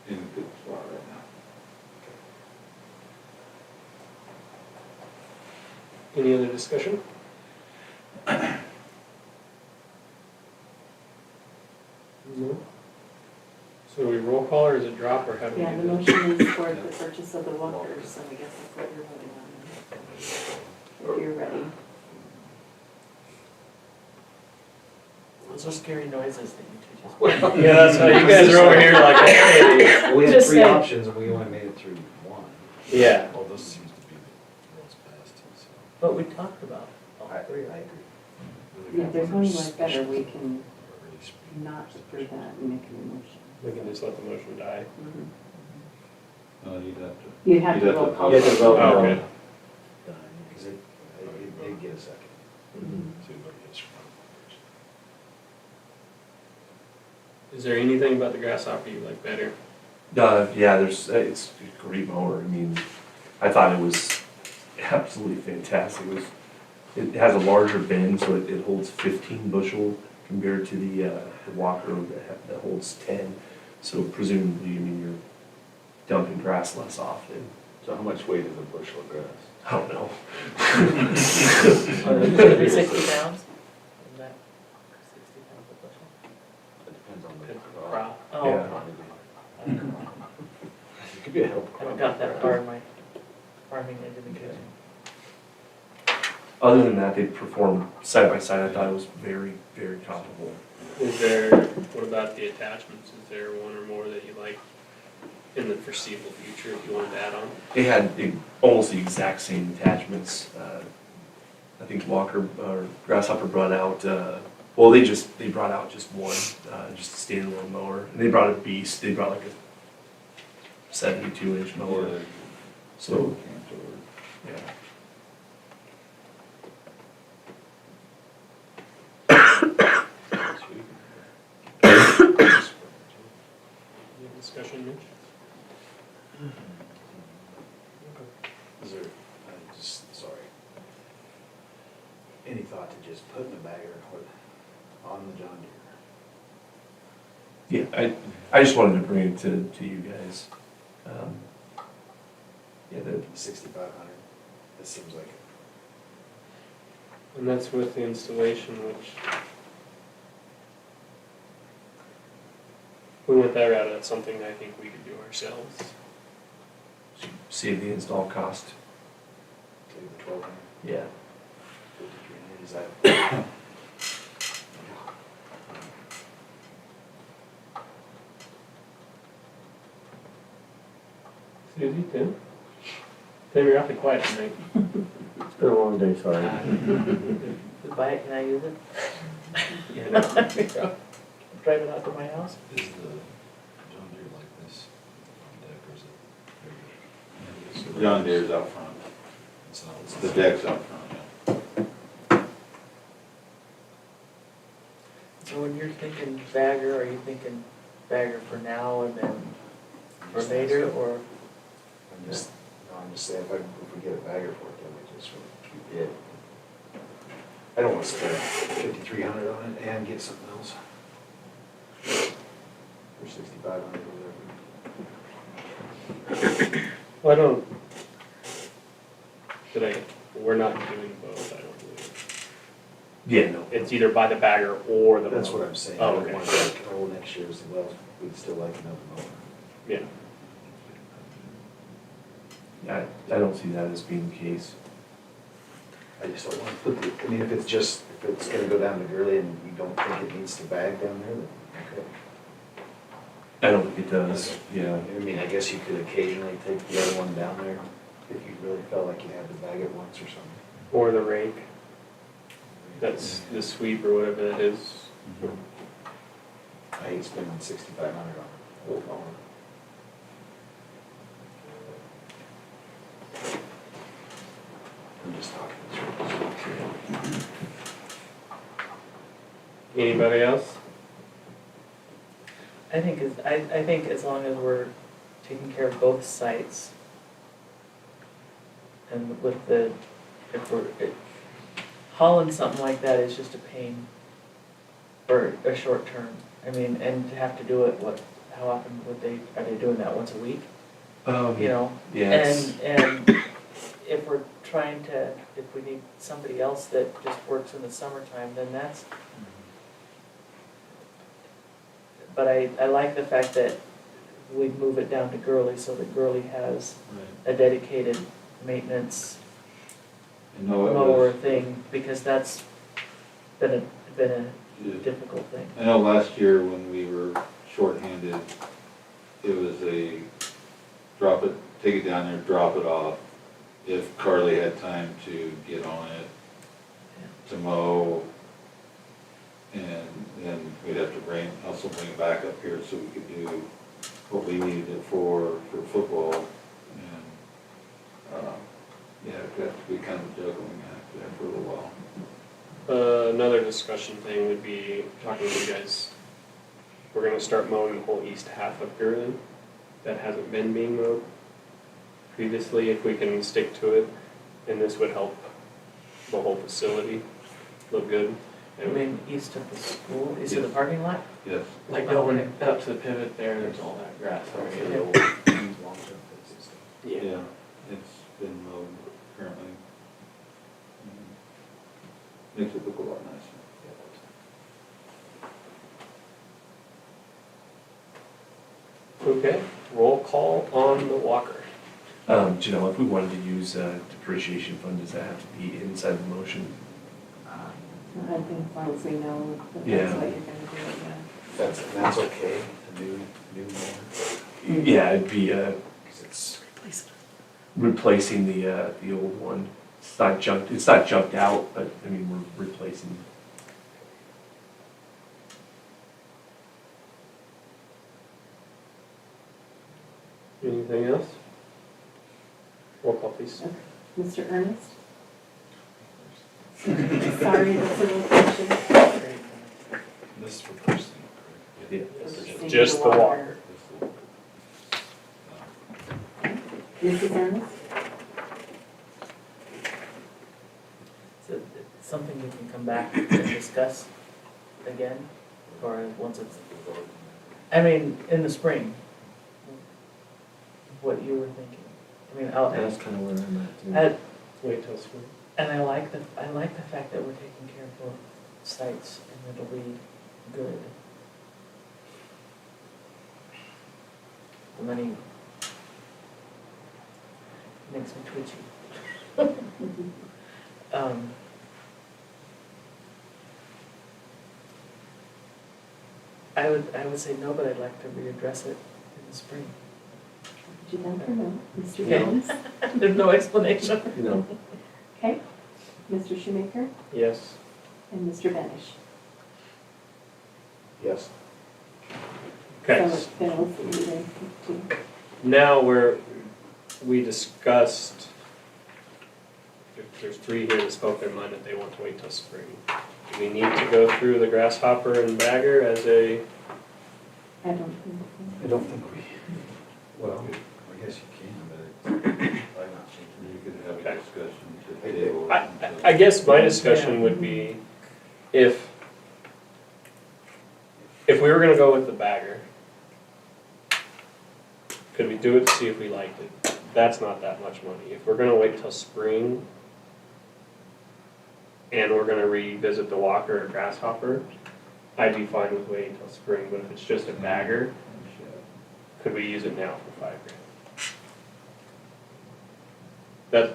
in a good spot right now. Any other discussion? No? So do we roll call or is it drop or how do we Yeah, the do this? motion is for the purchase of the walkers, so I guess that's what you're voting on. If you're ready. Those are scary noises that you two just. Yeah, that's how you guys are over here like, hey. Well, we had Just three saying. options and we only made it through one. Yeah. Well, this seems to be the most fast, so. But we talked about all I three. agree. Yeah, if there's one like better, we can not approve that and make a motion. We can just let the motion die. No, you'd have to. You have to You'd roll call. You have to vote. Oh, okay. Because it did get a second. Is there anything about the grasshopper you like better? Yeah, it's a great mower. I mean, I thought it was absolutely fantastic. It has a larger bend, so it holds 15 bushel compared to the Walker that holds 10. So presumably, I mean, you're dumping grass less often. So how much weight is a bushel of grass? I don't know. 60 pounds? Isn't that 60 pounds a bushel? It depends on Depends on the the crop. crop. Oh, Yeah. It could be a help I crop. haven't got that far in my farming education. Other than that, they perform side by side. I thought it was very, very comparable. Is there, what about the attachments? Is there one or more that you like in the foreseeable future if you wanted to add on? They had almost the exact same attachments. I think Walker or Grasshopper brought out, well, they brought out just one, just a standalone mower. And they brought a beast. They brought like a 72-inch mower. So, yeah. Any discussion, Mitch? Is there, sorry. Any thought to just putting a bagger on the John Deere? Yeah, I just wanted to bring it to you guys. Yeah, 6,500, that seems like And that's with the installation, which if we went that route, that's something I think we could do ourselves. save the install cost. say the 1,200, Yeah. 5,300, is that? Susie, Tim? Tim, you're awfully quiet tonight. It's been a long day, sorry. Just buy it, can I use it? Yeah, no. Drive it out to my house? Is the John Deere like this on deck, or is it? John Deere's out front, It's not. the deck's out front, yeah. So when you're thinking bagger, are you thinking bagger for now and then for later, or? I'm just saying, if we get a bagger for it, then we just keep it. I don't want to spend 5,300 on it and get something else. For 6,500 or whatever. Well, I don't, we're not doing both, I don't believe. Yeah, no. It's either by the bagger or the. That's mower. what I'm saying. Oh, I don't okay. want to like, oh, next year's, well, we'd still like another mower. Yeah. I don't see that as being the case. I just don't want to put the, I mean, if it's gonna go down to Gurley and you don't think it needs to bag down there, then, okay. I don't think it does, yeah. I mean, I guess you could occasionally take the other one down there if you really felt like you had to bag it once or something. Or the rake. That's the sweep or whatever that is. I hate spending 6,500 on it. Old mower. I'm just talking. Anybody else? I think as long as we're taking care of both sites, and with the, hauling something like that is just a pain for a short term. I mean, and to have to do it, how often are they doing that, once a week? You know? Yes. And if we're if we need somebody else that just works in the summertime, then that's. But I like the fact that we move it down to Gurley so that Gurley has a dedicated maintenance You know, it mower was, thing, because that's been a yeah. difficult thing. I know last year when we were shorthanded, it was take it down there, drop it off. If Carly had time to get on it, to mow, and then we'd have to also bring it back up here so we could do what we needed it for football. And, yeah, it got to be kind of a juggling act there for a little while. Another discussion thing would be talking to you guys. We're gonna start mowing the whole east half of Gurley that hasn't been being mowed previously, if we can stick to it, and this would help the whole facility look good. I mean, east of the school, east of the parking lot? Yes. Like going up to the pivot there, there's all that grass already. Yeah. Yeah, it's been mowed currently. Makes it look a lot nicer. Okay, roll call on the walker. Janelle, if we wanted to use depreciation fund, does that have to be inside the motion? I think as long as we know that Yeah. that's what you're gonna do, yeah. That's okay, the new mower. Yeah, it'd be, 'Cause it's, replacing the old one. It's not junked out, but, I mean, we're replacing. Anything else? Roll call, please. Mr. Ernest? Sorry, that's a little question. This is for first thing, correct? Yeah. Just the walker. Mrs. Ernest? So it's something we can come back and discuss again, or once it's, I mean, in the spring, what you were thinking. I mean, That's kind of where I'm at too. Wait till spring. and I like the fact that we're taking care of both sites, and it'll be good. And then he makes me twitchy. I would say no, but I'd like to readdress it in the spring. Did you done for no? Mr. Okay. Jones? There's no explanation. No. Okay. Mr. Shoemaker? Yes. And Mr. Benish? yes. Okay. So it fails either two. Now we discussed, there's three here that spoke their mind that they want to wait till spring. Do we need to go through the grasshopper and bagger as a, I don't think so. I don't think well, I guess you can, but it's probably not changing. You could have Okay. a discussion to table. I guess my discussion would be, if we were gonna go with the bagger, could we do it to see if we liked it? That's not that much money. If we're gonna wait till spring and we're gonna revisit the walker or grasshopper, I'd be fine with waiting till spring, but if it's just a bagger, could we use it now for $5,000?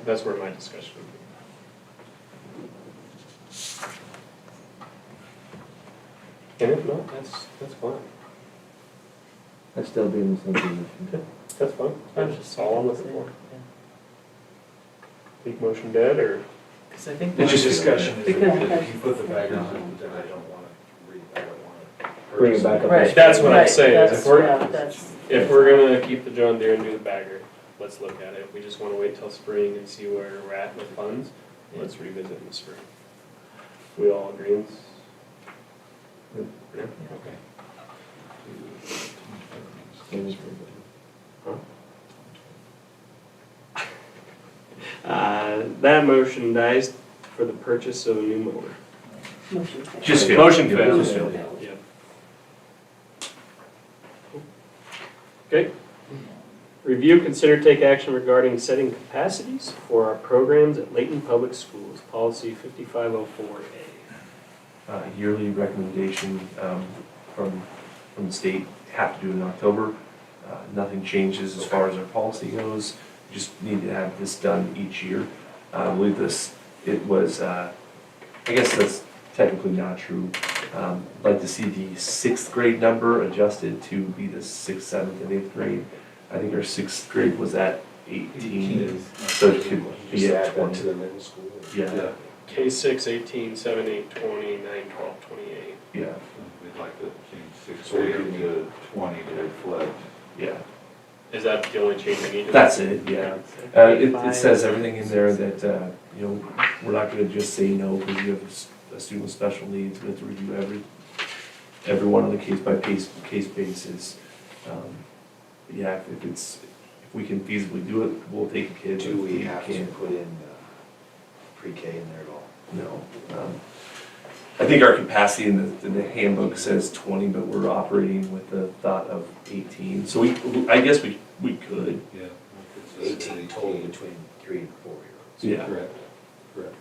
That's where my discussion would be. And if not, that's fine. I'd still be in the same position. That's fine. That's just all I'm looking for. Make motion dead, or? Because I think. The discussion is Because- that if you put the bagger on it, then I don't wanna I don't wanna. Bring it back up. Right. That's what I'm saying, is That's- if we're, yeah, that's- if we're gonna keep the John Deere and do the bagger, let's look at it. If we just wanna wait till spring and see where we're at with funds, let's revisit in the spring. We all agree? Yeah, okay. That motion dies for the purchase of a new mower. Motion failed. Just failed. Motion Yeah, failed. just failed. Yep. Okay. Review, consider, take action regarding setting capacities for our programs at Leyton Public Schools, policy 5504A. Yearly recommendation from the state, have to do it in October. Nothing changes as far as our policy goes, just need to have this done each year. I believe it was, I guess that's technically not true. I'd like to see the 6th grade number adjusted to be the 6th, 7th, and 8th grade. I think our 6th grade was at 18, so it could be Just at add that to 20. the middle school. Yeah, K6, 18, 7, 8, 20, 9, 12, 28. yeah, We'd like to change 6th So we grade can- to 20 to reflect. yeah. Is that the only change we need? That's it, yeah. It says everything in there that, you know, we're not gonna just say no because you have a student with special needs. We have to review every one on a case basis. But yeah, if we can feasibly do it, we'll take a kid. Do If we have to can't, put in pre-K in there at all? no. I think our capacity in the handbook says 20, but we're operating with the thought of 18. So I guess we could. Yeah. 18 total between 3 and 4 year olds. Yeah. Correct, correct.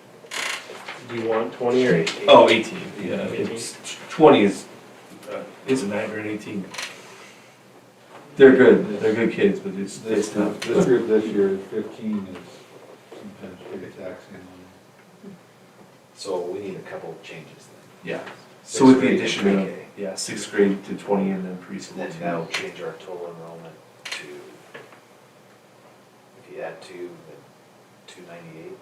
Do you want 20 or 18? Oh, 18, yeah. 18. It's 20 is a nightmare, and 18. They're good kids, but it's tough. This group this year, 15 is sometimes pretty taxing on So we need a couple of changes then. Yeah. So with the 6th grade addition and of, pre-K. yeah, 6th grade to 20 and then preschool Then too. that'll change our total enrollment to, if you add 2, then 298.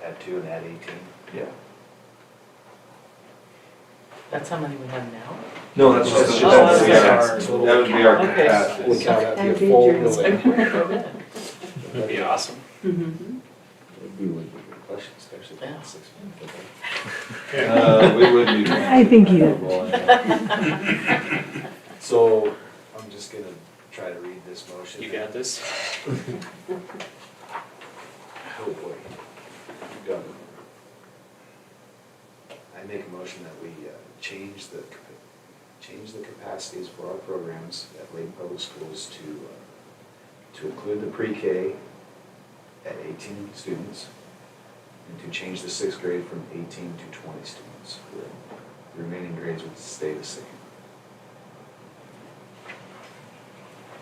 Add 2 and add 18. Yeah. That's how many we have now? No, that's That's just. just- that's that's- our that would be our Okay. capacity. We count out That'd the be full your building. That'd be awesome. Mhm. It'd be a really good question, especially for Yeah. 6 months. We wouldn't be. I think you did. So I'm just gonna try to read this motion. You got this? Oh boy. Got it. I make a motion that we change the capacities for our programs at Leyton Public Schools to include the pre-K at 18 students and to change the 6th grade from 18 to 20 students. The remaining grades would stay the same.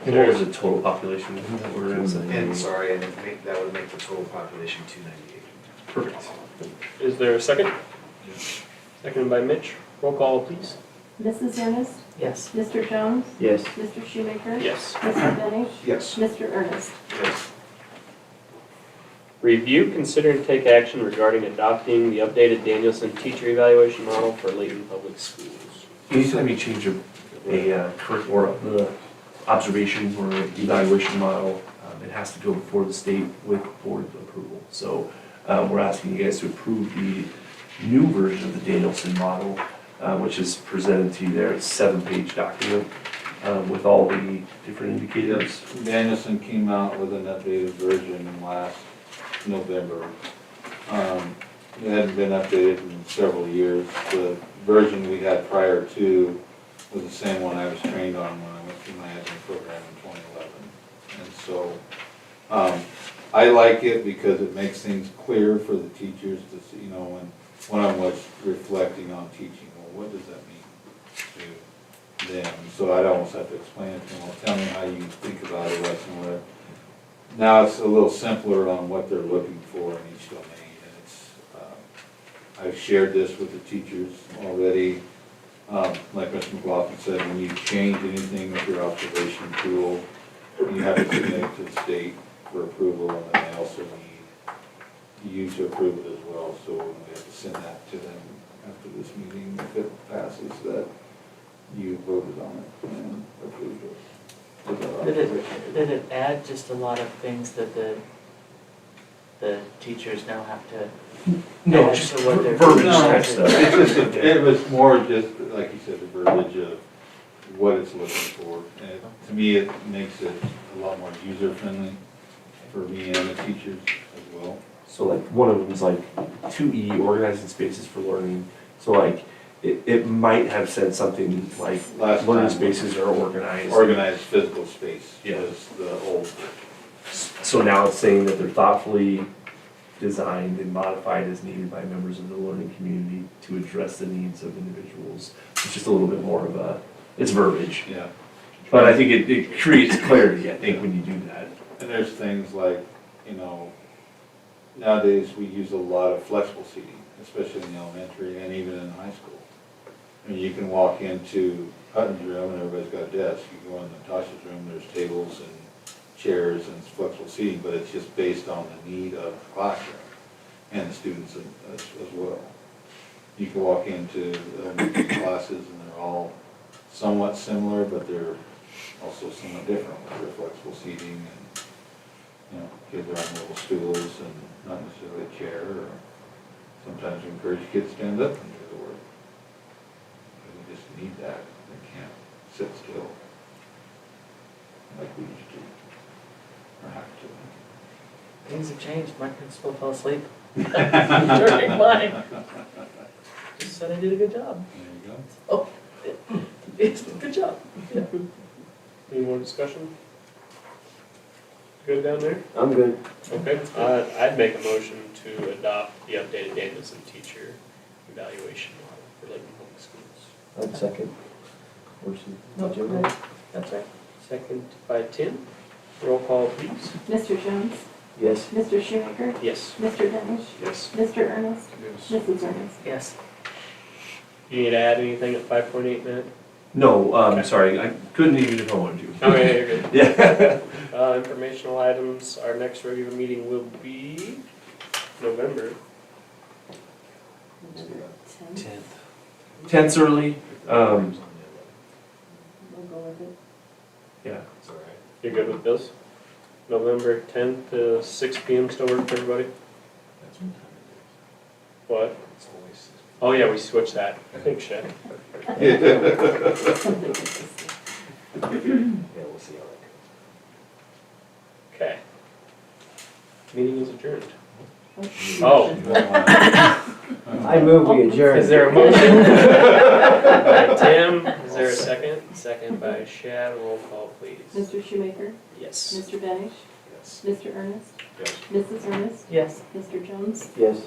And what was the total population that we're in? And sorry, and that would make the total population 298. Perfect. Is there a second? Seconded by Mitch. Roll call, please. Mrs. Ernest? Yes. Mr. Jones? Yes. Mr. Shoemaker? Yes. Mr. Benning? Yes. Mr. Ernest? Yes. Review, consider and take action regarding adopting the updated Danielson teacher evaluation model for Leyton Public Schools. Anytime you change a curriculum or the observation or evaluation model, it has to go before the state with board approval. So we're asking you guys to approve the new version of the Danielson model, which is presented to you there. It's a 7-page document with all the different indicators. Danielson came out with an updated version last November. It hadn't been updated in several years. The version we had prior to was the same one I was trained on when I went through my admin program in 2011. And so, I like it because it makes things clear for the teachers to see, you know, when I was reflecting on teaching, well, what does that mean to them? So I'd almost have to explain it to them, well, tell me how you think about a lesson, whatever. Now it's a little simpler on what they're looking for in each domain, and it's, I've shared this with the teachers already. Like Mr. McLaughlin said, when you change anything with your observation tool, you have to submit it to the state for approval, and then they also need you to approve it as well. So we have to send that to them after this meeting, if it passes, that you voted on it and approved it. Did it add just a lot of things that the teachers now have to? No, add just to what they're verbiage doing? type stuff. It's just, it was more just, like you said, the verbiage of what it's looking for. And to me, it makes it a lot more user-friendly for me and the teachers as well. So like one of them is like 2E, organizing spaces for learning. So like it might have said something like Last learning time, spaces are organized. Organized physical space Yeah. was the old. So now it's saying that they're thoughtfully designed and modified as needed by members of the learning community to address the needs of individuals. It's just a little bit more of a, it's verbiage. Yeah. But I think it creates clarity, I think, when you do that. And there's things like, nowadays we use a lot of flexible seating, especially in the elementary and even in high school. I mean, you can walk into Hutton's room and everybody's got a desk. You go in Natasha's room, there's tables and chairs and flexible seating, but it's just based on the need of the classroom and the students as well. You can walk into elementary classes and they're all somewhat similar, but they're also somewhat different with their flexible seating and, kids are on little stools and not necessarily a chair, or sometimes we encourage kids to stand up and do the work. They just need that. They can't sit still like we used to, or have to. Things have changed. My principal fell asleep during mine. Just said I did a good job. There you go. Oh, it's a good job. Yeah. Any more discussion? Good down there? I'm good. Okay, I'd make a motion to adopt the updated Danielson teacher evaluation model for Leyton Public Schools. I'd second. Or should- No, Jim? that's right. Second by Tim. Roll call, please. Mr. Jones? Yes. Mr. Shoemaker? Yes. Mr. Danish? Yes. Mr. Ernest? Yes. Mrs. Ernest? Yes. You need to add anything at 5.8, Matt? No, Okay. sorry, I couldn't even if I wanted to. Okay, you're good. Yeah. Informational items, our next regular meeting will be November. November 10th. 10th's early, We'll go with it. yeah. It's all right. You're good with this? November 10th, 6 PM still work for everybody? That's what time What? it is. It's always 6 p.m. Oh yeah, we switched that. Thanks, Chef. Something consistent. Yeah, we'll see how that goes. Okay. Meeting is adjourned. Okay. Oh. You don't wanna- I move we adjourn. Is there a motion? By Tim, is there a second? Second by Shad, roll call please. Mr. Shoemaker? Yes. Mr. Danish? Yes. Mr. Ernest? Yes. Mrs. Ernest? Yes. Mr. Jones? Yes.